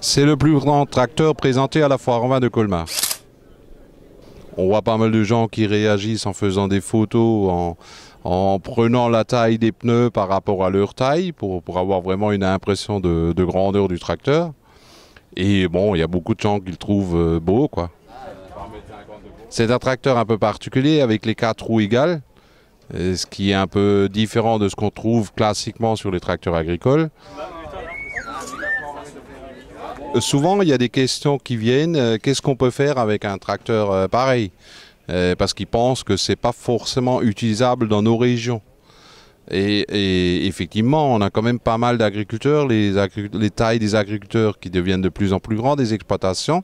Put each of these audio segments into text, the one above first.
C'est le plus grand tracteur présenté à la foire en vin de Colmar. On voit pas mal de gens qui réagissent en faisant des photos, en prenant la taille des pneus par rapport à leur taille pour avoir vraiment une impression de grandeur du tracteur. Et bon, il y a beaucoup de gens qui le trouvent beau, quoi. C'est un tracteur un peu particulier avec les 4 roues égales, ce qui est un peu différent de ce qu'on trouve classiquement sur les tracteurs agricoles. Souvent, il y a des questions qui viennent, qu'est-ce qu'on peut faire avec un tracteur pareil? Parce qu'ils pensent que ce n'est pas forcément utilisable dans nos régions. Et effectivement, on a quand même pas mal d'agriculteurs, les tailles des agriculteurs qui deviennent de plus en plus grandes, des exploitations.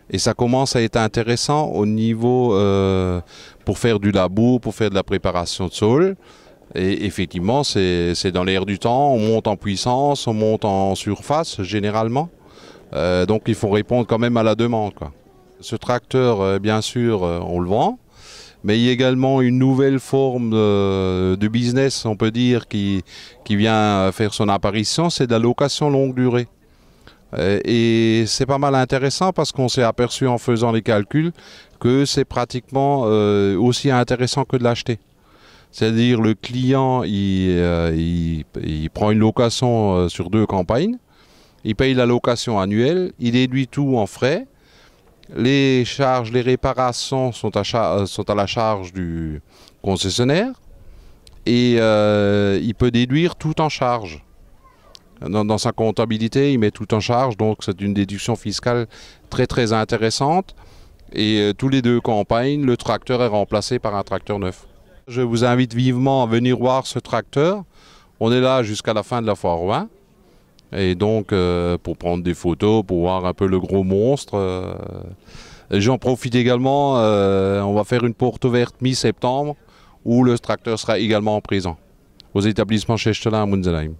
Et ça commence à être intéressant au niveau pour faire du labour, pour faire de la préparation de sol. Et effectivement, c'est dans l'air du temps, on monte en puissance, on monte en surface généralement. Donc il faut répondre quand même à la demande, quoi. Ce tracteur, bien sûr, on le vend. Mais il y a également une nouvelle forme de business, on peut dire, qui vient faire son apparition, c'est de la location longue durée. Et c'est pas mal intéressant parce qu'on s'est aperçu en faisant les calculs que c'est pratiquement aussi intéressant que de l'acheter. C'est-à-dire le client, il prend une location sur 2 campagnes, il paye la location annuelle, il déduit tout en frais. Les charges, les réparations sont à la charge du concessionnaire et il peut déduire tout en charge. Dans sa comptabilité, il met tout en charge, donc c'est une déduction fiscale très intéressante. Et tous les 2 campagnes, le tracteur est remplacé par un tracteur neuf. Je vous invite vivement à venir voir ce tracteur. On est là jusqu'à la fin de la foire au vin. Et donc, pour prendre des photos, pour voir un peu le gros monstre. J'en profite également, on va faire une porte ouverte mi-septembre où le tracteur sera également présent aux établissements Schechteler à Munzenheim.